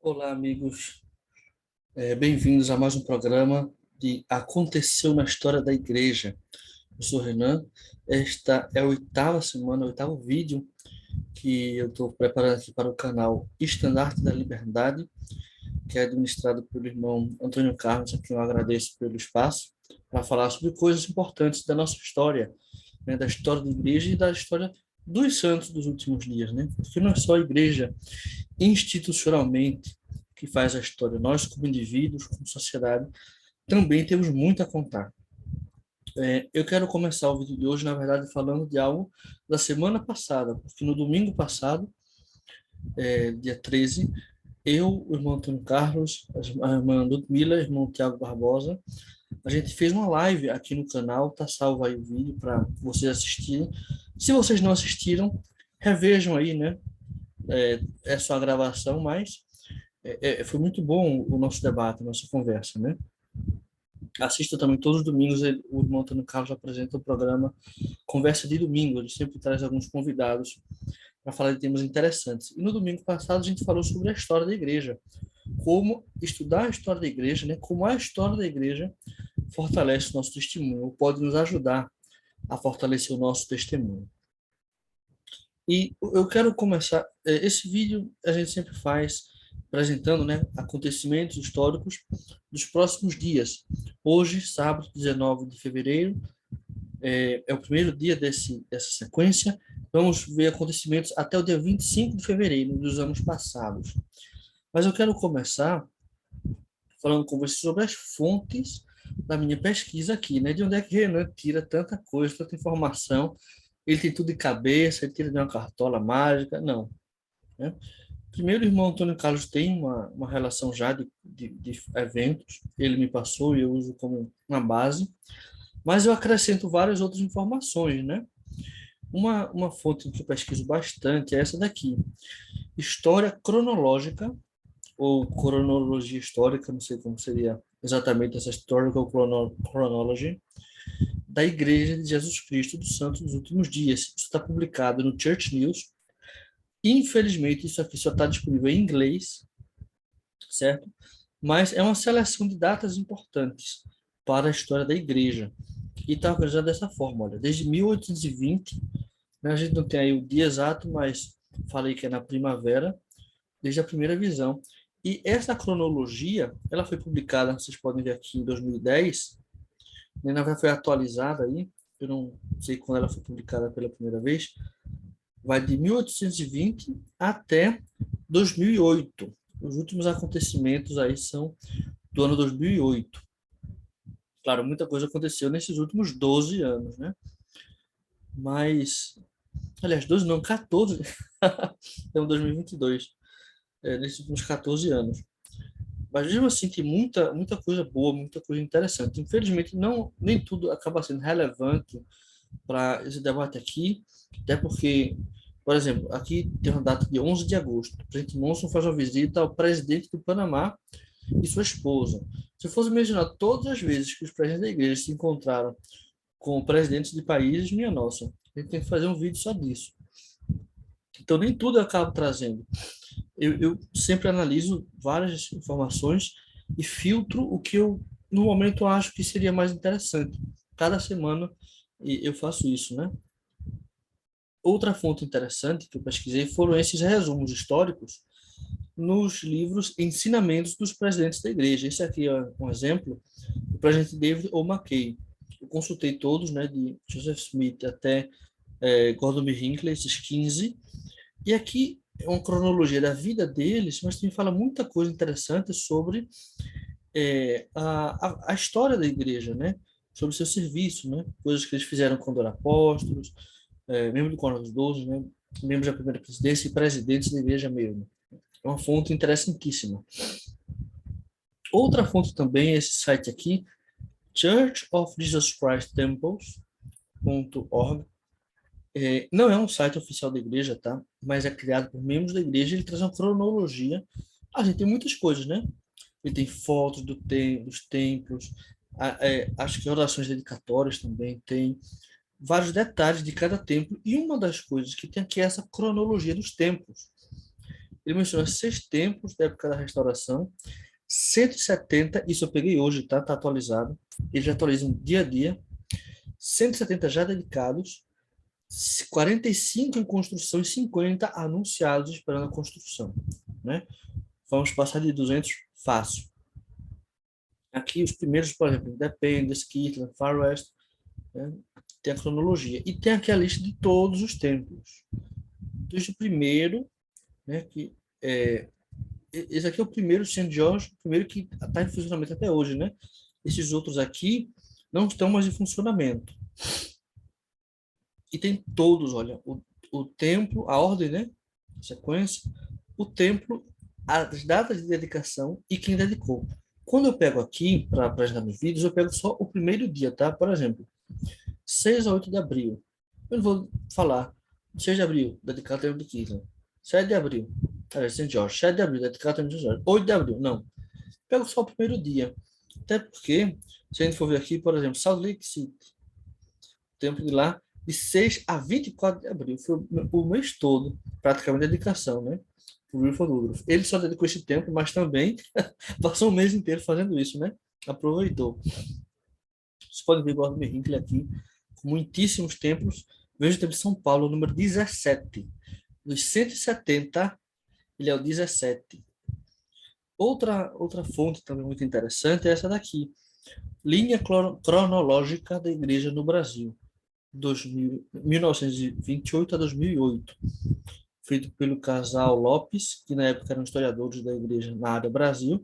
Olá, amigos. Bem-vindos a mais um programa de Aconteceu na História da Igreja. Eu sou o Renan. Esta é a oitava semana, o oitavo vídeo que eu estou preparando aqui para o canal Estandarte da Liberdade, que é administrado pelo irmão Antônio Carlos, a quem eu agradeço pelo espaço, para falar sobre coisas importantes da nossa história, né, da história da igreja e da história dos santos dos últimos dias, né? Porque não é só a igreja institucionalmente que faz a história. Nós, como indivíduos, como sociedade, também temos muito a contar. Eu quero começar o vídeo de hoje, na verdade, falando de algo da semana passada, porque no domingo passado, dia 13, eu, o irmão Antônio Carlos, a irmã Ludmila, o irmão Tiago Barbosa, a gente fez uma live aqui no canal, tá salvo aí o vídeo para vocês assistirem. Se vocês não assistiram, revejam aí, né? É só a gravação, mas foi muito bom o nosso debate, a nossa conversa, né? Assista também todos os domingos, o irmão Antônio Carlos apresenta o programa Conversa de Domingo, ele sempre traz alguns convidados para falar de temas interessantes. E no domingo passado a gente falou sobre a história da igreja, como estudar a história da igreja, né? Como a história da igreja fortalece o nosso testemunho, ou pode nos ajudar a fortalecer o nosso testemunho. E eu quero começar, esse vídeo a gente sempre faz apresentando, né, acontecimentos históricos dos próximos dias. Hoje, sábado, 19 de fevereiro, é o primeiro dia dessa sequência. Vamos ver acontecimentos até o dia 25 de fevereiro dos anos passados. Mas eu quero começar falando com você sobre as fontes da minha pesquisa aqui, né? De onde é que Renan tira tanta coisa, tanta informação? Ele tem tudo de cabeça, ele tira de uma cartola mágica? Não, né? Primeiro, o irmão Antônio Carlos tem uma relação já de eventos, ele me passou e eu uso como uma base, mas eu acrescento várias outras informações, né? Uma fonte que eu pesquiso bastante é essa daqui, História Cronológica, ou Cronologia Histórica, não sei como seria exatamente essa Historical Chronology, da Igreja de Jesus Cristo dos Santos dos Últimos Dias. Isso está publicado no Church News. Infelizmente, isso aqui só está disponível em inglês, certo? Mas é uma seleção de datas importantes para a história da igreja. E está organizado dessa forma, olha, desde 1820, né, a gente não tem aí o dia exato, mas falei que é na primavera, desde a primeira visão. E essa cronologia, ela foi publicada, vocês podem ver aqui, em 2010, né, na verdade foi atualizada aí, eu não sei quando ela foi publicada pela primeira vez, vai de 1820 até 2008. Os últimos acontecimentos aí são do ano 2008. Claro, muita coisa aconteceu nesses últimos 12 anos, né? Mas, aliás, 12 não, 14. Então, 2022, nesses últimos 14 anos. Mas mesmo assim, tem muita coisa boa, muita coisa interessante. Infelizmente, não, nem tudo acaba sendo relevante para esse debate aqui, até porque, por exemplo, aqui tem uma data de 11 de agosto. O presidente Monson faz uma visita ao presidente do Panamá e sua esposa. Se eu fosse mencionar todas as vezes que os presidentes da igreja se encontraram com presidentes de países, minha nossa, a gente tem que fazer um vídeo só disso. Então, nem tudo eu acabo trazendo. Eu sempre analiso várias informações e filtro o que eu, no momento, acho que seria mais interessante. Cada semana eu faço isso, né? Outra fonte interessante que eu pesquisei foram esses resumos históricos nos livros Ensinamentos dos Presidentes da Igreja. Esse aqui é um exemplo do presidente David O. McKay. Eu consultei todos, né, de Joseph Smith até Gordon B. Hinckley, esses 15, e aqui é uma cronologia da vida deles, mas também fala muita coisa interessante sobre a história da igreja, né? Sobre seu serviço, né? Coisas que eles fizeram quando eram apóstolos, membro do Conselho dos Doze, né? Membros da primeira presidência e presidentes da igreja mesmo. É uma fonte interessantíssima. Outra fonte também é esse site aqui, Church of Jesus Christ Temples.org. Não é um site oficial da igreja, tá? Mas é criado por membros da igreja. Ele traz uma cronologia. A gente tem muitas coisas, né? Ele tem fotos dos templos, acho que orações dedicatórias também, tem vários detalhes de cada templo. E uma das coisas que tem aqui é essa cronologia dos templos. Ele menciona 6 templos da época da restauração, 170, isso eu peguei hoje, tá? Tá atualizado. Eles atualizam dia a dia. 170 já dedicados, 45 em construção e 50 anunciados esperando a construção, né? Vamos passar de 200 fácil. Aqui os primeiros, por exemplo, Independence, Kirtland, Far West, né? Tem a cronologia. E tem aqui a lista de todos os templos. Desde o primeiro, né, que esse aqui é o primeiro St. George, o primeiro que está em funcionamento até hoje, né? Esses outros aqui não estão mais em funcionamento. E tem todos, olha, o templo, a ordem, né? A sequência, o templo, as datas de dedicação e quem dedicou. Quando eu pego aqui, para apresentar meus vídeos, eu pego só o primeiro dia, tá? Por exemplo, 6 a 8 de abril. Eu não vou falar 6 de abril, dedicado ao templo de Kirtland. 7 de abril, St. George. 7 de abril, dedicado ao templo de George. 8 de abril, não. Pego só o primeiro dia. Até porque, se a gente for ver aqui, por exemplo, Salt Lake City, tempo de lá, de 6 a 24 de abril. Foi o mês todo, praticamente, dedicação, né? O Wilford Woodruff. Ele só dedicou esse tempo, mas também passou um mês inteiro fazendo isso, né? Aproveitou. Vocês podem ver o Gordon Hinckley aqui, com muitíssimos templos. Veja o templo de São Paulo, número 17. Dos 170, ele é o 17. Outra fonte também muito interessante é essa daqui. Linha cronológica da Igreja no Brasil. 1928 a 2008, feito pelo casal Lopes, que na época eram historiadores da igreja na área Brasil.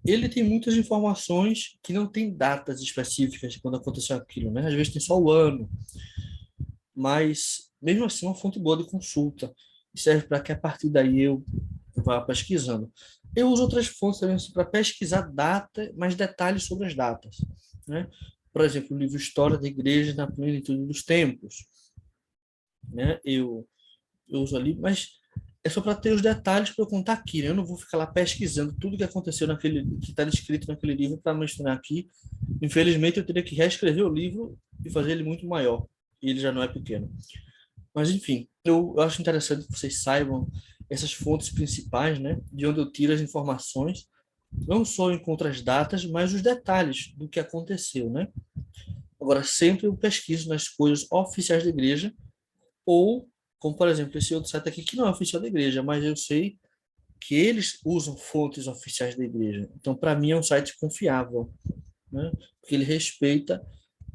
Ele tem muitas informações que não tem datas específicas de quando aconteceu aquilo, né? Às vezes tem só o ano, mas mesmo assim é uma fonte boa de consulta e serve para que a partir daí eu vá pesquisando. Eu uso outras fontes também para pesquisar data, mais detalhes sobre as datas, né? Por exemplo, o livro História da Igreja na Plenitude dos Tempos, né? Eu uso ali, mas é só para ter os detalhes para eu contar aqui, né? Eu não vou ficar lá pesquisando tudo que aconteceu naquele, que está descrito naquele livro para mencionar aqui. Infelizmente, eu teria que reescrever o livro e fazer ele muito maior, e ele já não é pequeno. Mas, enfim, eu acho interessante que vocês saibam essas fontes principais, né? De onde eu tiro as informações, não só encontro as datas, mas os detalhes do que aconteceu, né? Agora, sempre eu pesquiso nas coisas oficiais da igreja, ou, como por exemplo, esse outro site aqui, que não é oficial da igreja, mas eu sei que eles usam fontes oficiais da igreja. Então, para mim, é um site confiável, né? Porque ele respeita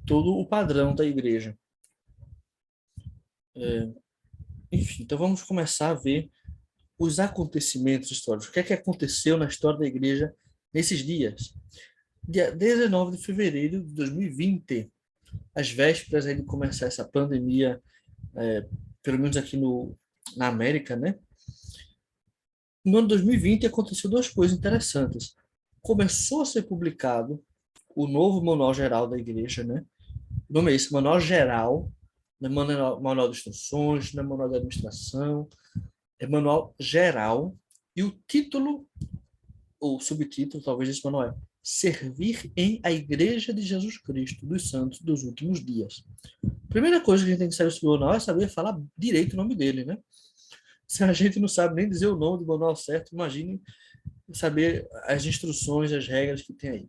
todo o padrão da igreja. Enfim, então vamos começar a ver os acontecimentos históricos. O que é que aconteceu na história da igreja nesses dias? Dia 19 de fevereiro de 2020, às vésperas aí de começar essa pandemia, pelo menos aqui na América, né? No ano 2020 aconteceu duas coisas interessantes. Começou a ser publicado o novo Manual Geral da Igreja, né? O nome é esse, Manual Geral, não é manual de instruções, não é manual de administração, é Manual Geral. E o título, ou subtítulo, talvez desse manual é Servir em a Igreja de Jesus Cristo dos Santos dos Últimos Dias. Primeira coisa que a gente tem que saber sobre o manual é saber falar direito o nome dele, né? Se a gente não sabe nem dizer o nome do manual certo, imagine saber as instruções, as regras que tem aí.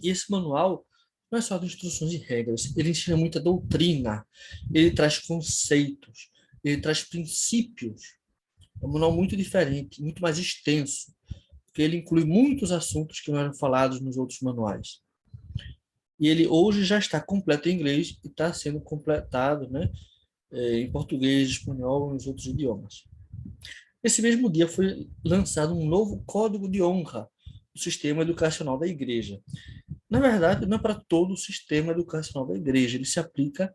E esse manual não é só de instruções e regras, ele ensina muita doutrina, ele traz conceitos, ele traz princípios. É um manual muito diferente, muito mais extenso, porque ele inclui muitos assuntos que não eram falados nos outros manuais. E ele hoje já está completo em inglês e está sendo completado, né, em português, espanhol e nos outros idiomas. Esse mesmo dia foi lançado um novo código de honra do sistema educacional da igreja. Na verdade, não é para todo o sistema educacional da igreja, ele se aplica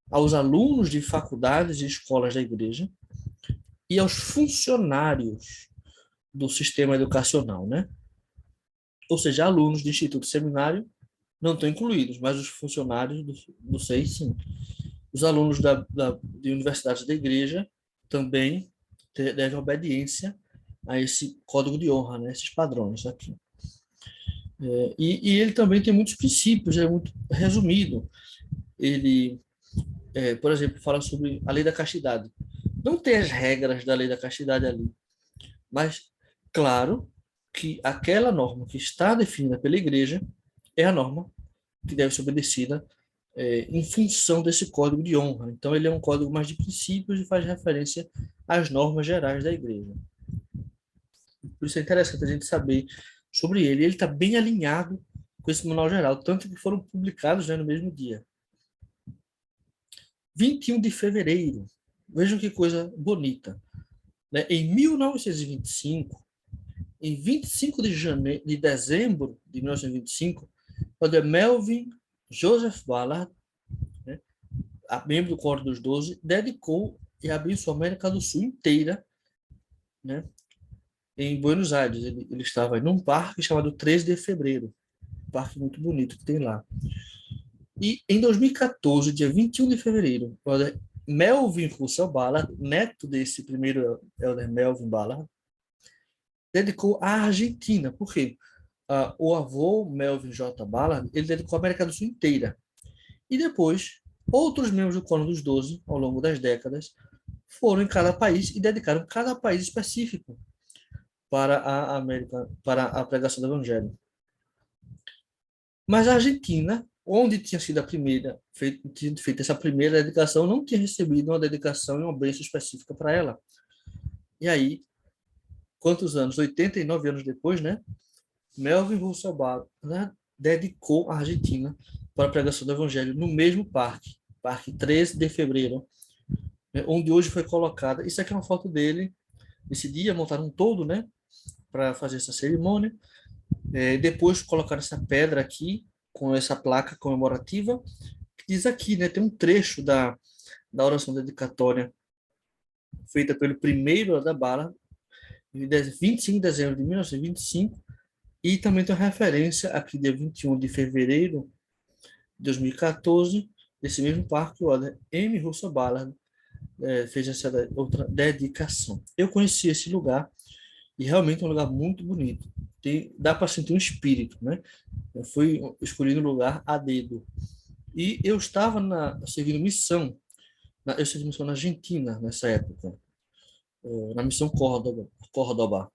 aos alunos de faculdades e escolas da igreja e aos funcionários do sistema educacional, né? Ou seja, alunos de instituto e seminário não estão incluídos, mas os funcionários do SEI, sim. Os alunos de universidades da igreja também devem obediência a esse código de honra, né? Esses padrões aqui. E ele também tem muitos princípios, é muito resumido. Ele, por exemplo, fala sobre a lei da castidade. Não tem as regras da lei da castidade ali, mas claro que aquela norma que está definida pela igreja é a norma que deve ser obedecida em função desse código de honra. Então, ele é um código mais de princípios e faz referência às normas gerais da igreja. Por isso é interessante a gente saber sobre ele. Ele está bem alinhado com esse manual geral, tanto que foram publicados, né, no mesmo dia. 21 de fevereiro. Vejam que coisa bonita. Né? Em 1925, em 25 de dezembro de 1925, quando Melvin Joseph Ballard, né, membro do Coro dos Doze, dedicou e abençoou a América do Sul inteira, né, em Buenos Aires. Ele estava em um parque chamado 13 de Fevereiro, um parque muito bonito que tem lá. E em 2014, dia 21 de fevereiro, o Elder Melvin Russell Ballard, neto desse primeiro Elder Melvin Ballard, dedicou à Argentina. Por quê? O avô Melvin J. Ballard, ele dedicou a América do Sul inteira. E depois, outros membros do Coro dos Doze, ao longo das décadas, foram em cada país e dedicaram cada país específico para a América, para a pregação do Evangelho. Mas a Argentina, onde tinha sido a primeira, tinha feito essa primeira dedicação, não tinha recebido uma dedicação e uma bênção específica para ela. E aí, quantos anos? 89 anos depois, né? Melvin Russell Ballard, né, dedicou a Argentina para a pregação do Evangelho no mesmo parque, Parque 13 de Fevereiro, né, onde hoje foi colocada. Isso aqui é uma foto dele. Esse dia montaram um todo, né, para fazer essa cerimônia. Depois colocaram essa pedra aqui com essa placa comemorativa que diz aqui, né, tem um trecho da oração dedicatória feita pelo primeiro da Bala, de 25 de dezembro de 1925, e também tem uma referência aqui, dia 21 de fevereiro de 2014, desse mesmo parque, o M. Russo Ballard fez essa outra dedicação. Eu conheci esse lugar e realmente é um lugar muito bonito. Dá para sentir um espírito, né? Eu fui escolhido um lugar a dedo. E eu estava servindo missão, eu servi missão na Argentina nessa época, na missão Córdoba.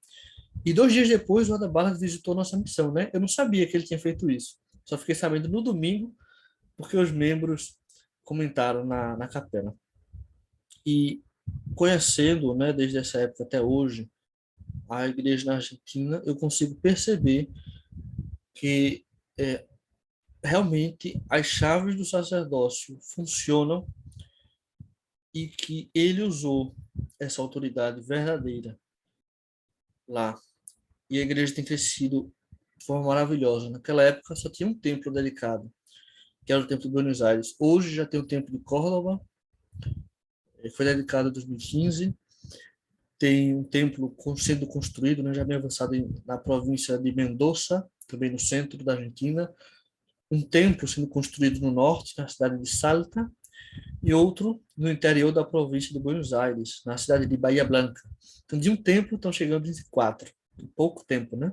E 2 dias depois, o Adabala visitou nossa missão, né? Eu não sabia que ele tinha feito isso. Só fiquei sabendo no domingo, porque os membros comentaram na capela. E conhecendo, né, desde essa época até hoje, a igreja na Argentina, eu consigo perceber que é, realmente as chaves do sacerdócio funcionam e que ele usou essa autoridade verdadeira lá. E a igreja tem crescido de forma maravilhosa. Naquela época só tinha um templo dedicado, que era o Templo de Buenos Aires. Hoje já tem o Templo de Córdoba, foi dedicado em 2015. Tem um templo sendo construído, né, já bem avançado na província de Mendoza, também no centro da Argentina. Um templo sendo construído no norte, na cidade de Salta, e outro no interior da província de Buenos Aires, na cidade de Bahia Blanca. Então, de um templo estão chegando em 4, em pouco tempo, né?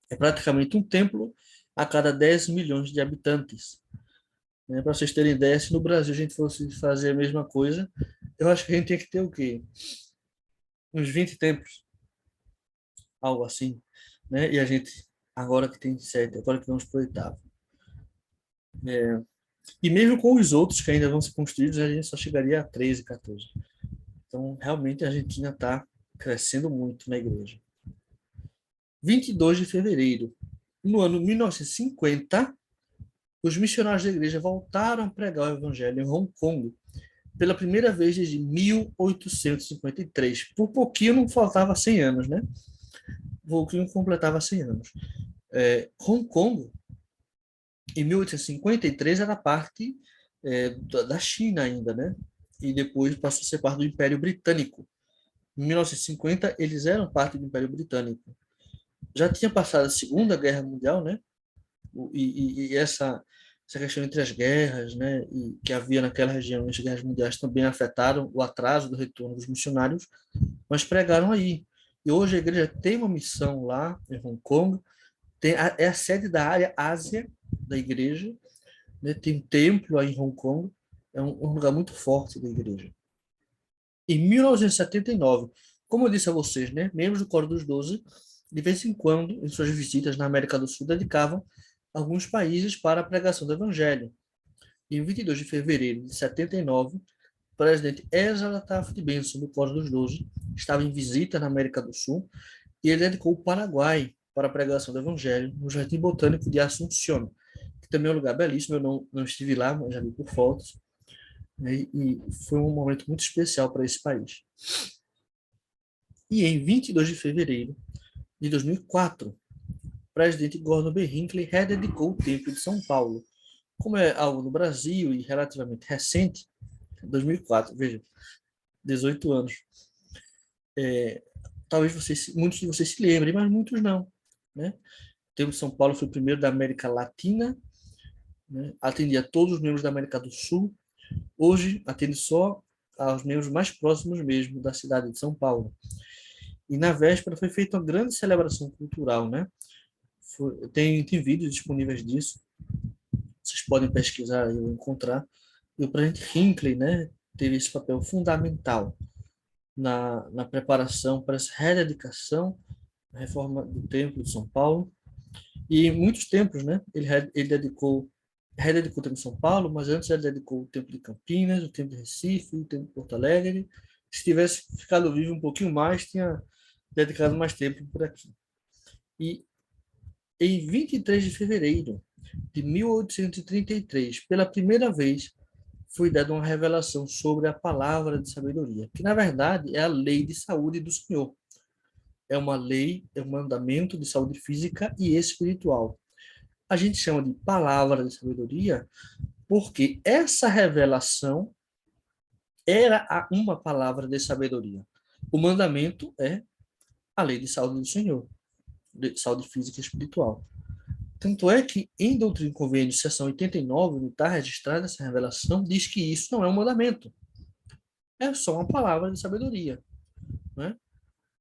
É praticamente um templo a cada 10 milhões de habitantes. Né? Para vocês terem ideia, se no Brasil a gente fosse fazer a mesma coisa, eu acho que a gente tem que ter o quê? Uns 20 templos, algo assim. Né? E a gente, agora que tem 7, agora que vamos para o 8º. E mesmo com os outros que ainda vão ser construídos, a gente só chegaria a 13, 14. Então, realmente, a Argentina está crescendo muito na igreja. 22 de fevereiro. No ano 1950, os missionários da igreja voltaram a pregar o evangelho em Hong Kong pela primeira vez desde 1853. Por pouquinho não faltava 100 anos, né? Por pouquinho completava 100 anos. Hong Kong, em 1853, era parte da China ainda, né? E depois passou a ser parte do Império Britânico. Em 1950, eles eram parte do Império Britânico. Já tinha passado a Segunda Guerra Mundial, né? E essa questão entre as guerras, né, e que havia naquela região, as guerras mundiais também afetaram o atraso do retorno dos missionários, mas pregaram aí. E hoje a igreja tem uma missão lá em Hong Kong, é a sede da área Ásia da igreja, né, tem um templo aí em Hong Kong, é um lugar muito forte da igreja. Em 1979, como eu disse a vocês, né, membros do Coro dos Doze, de vez em quando, em suas visitas na América do Sul, dedicavam alguns países para a pregação do Evangelho. Em 22 de fevereiro de 79, o presidente Ezra Taft Benson, do Coro dos Doze, estava em visita na América do Sul e ele dedicou o Paraguai para a pregação do Evangelho no Jardim Botânico de Assunción, que também é um lugar belíssimo. Eu não estive lá, mas já vi por fotos, né, e foi um momento muito especial para esse país. E em 22 de fevereiro de 2004, o presidente Gordon B. Hinckley rededicou o Templo de São Paulo. Como é algo no Brasil e relativamente recente, 2004, veja, 18 anos. Talvez muitos de vocês se lembrem, mas muitos não, né? O Templo de São Paulo foi o primeiro da América Latina, né? Atendia a todos os membros da América do Sul. Hoje atende só aos membros mais próximos mesmo da cidade de São Paulo. E na véspera foi feita uma grande celebração cultural, né? Tem vídeos disponíveis disso, vocês podem pesquisar e encontrar. E o presidente Hinckley, né, teve esse papel fundamental na preparação para essa rededicação, a reforma do Templo de São Paulo. E muitos templos, né, ele rededicou o Templo de São Paulo, mas antes ele dedicou o Templo de Campinas, o Templo de Recife, o Templo de Porto Alegre. Se tivesse ficado vivo um pouquinho mais, tinha dedicado mais tempo por aqui. E em 23 de fevereiro de 1833, pela primeira vez, foi dada uma revelação sobre a palavra de sabedoria, que na verdade é a lei de saúde do Senhor. É uma lei, é um mandamento de saúde física e espiritual. A gente chama de palavra de sabedoria porque essa revelação era uma palavra de sabedoria. O mandamento é a lei de saúde do Senhor, de saúde física e espiritual. Tanto é que em Doutrina e Convênios, seção 89, onde está registrada essa revelação, diz que isso não é um mandamento. É só uma palavra de sabedoria, né?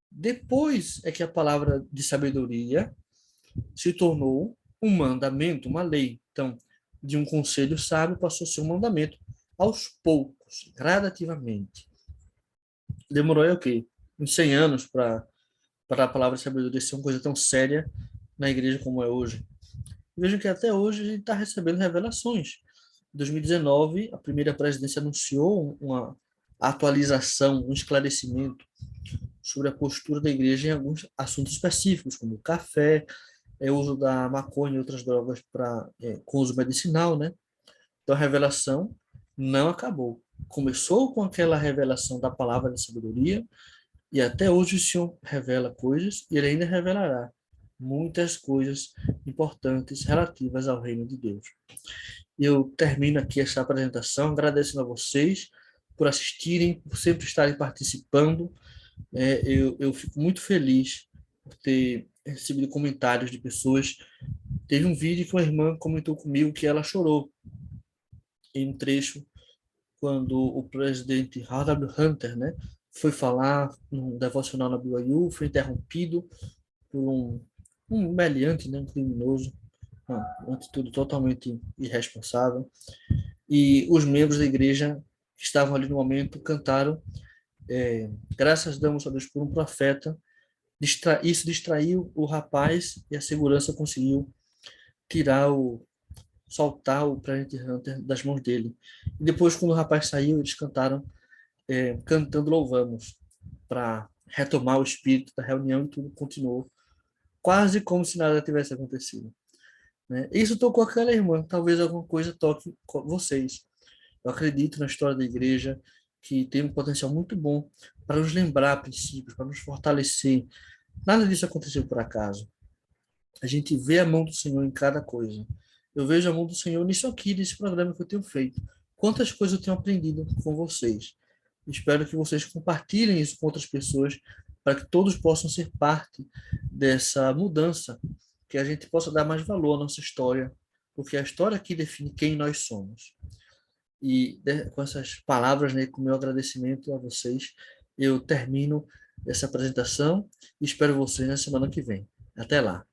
Depois é que a palavra de sabedoria se tornou um mandamento, uma lei. Então, de um conselho sábio passou a ser um mandamento aos poucos, gradativamente. Demorou o quê? Uns 100 anos para a palavra de sabedoria ser uma coisa tão séria na igreja como é hoje. Vejam que até hoje a gente está recebendo revelações. Em 2019, a primeira presidência anunciou uma atualização, um esclarecimento sobre a postura da igreja em alguns assuntos específicos, como o café, o uso da maconha e outras drogas com uso medicinal, né? Então a revelação não acabou. Começou com aquela revelação da palavra de sabedoria e até hoje o Senhor revela coisas e ele ainda revelará muitas coisas importantes relativas ao reino de Deus. Eu termino aqui essa apresentação agradecendo a vocês por assistirem, por sempre estarem participando. Eu fico muito feliz por ter recebido comentários de pessoas. Teve um vídeo que uma irmã comentou comigo que ela chorou em um trecho quando o presidente Howard Hunter, né, foi falar num devocional na BYU, foi interrompido por um meliante, né, um criminoso, uma atitude totalmente irresponsável. E os membros da igreja que estavam ali no momento cantaram graças damos a Deus por um profeta. Isso distraiu o rapaz e a segurança conseguiu soltar o Planet Hunter das mãos dele. E depois, quando o rapaz saiu, eles cantaram, cantando louvamos, para retomar o espírito da reunião e tudo continuou, quase como se nada tivesse acontecido. Né? Isso tocou aquela irmã, talvez alguma coisa toque vocês. Eu acredito na história da igreja, que tem um potencial muito bom para nos lembrar princípios, para nos fortalecer. Nada disso aconteceu por acaso. A gente vê a mão do Senhor em cada coisa. Eu vejo a mão do Senhor nisso aqui, nesse programa que eu tenho feito. Quantas coisas eu tenho aprendido com vocês. Espero que vocês compartilhem isso com outras pessoas, para que todos possam ser parte dessa mudança, que a gente possa dar mais valor à nossa história, porque é a história que define quem nós somos. E com essas palavras, né, com meu agradecimento a vocês, eu termino essa apresentação e espero vocês na semana que vem. Até lá.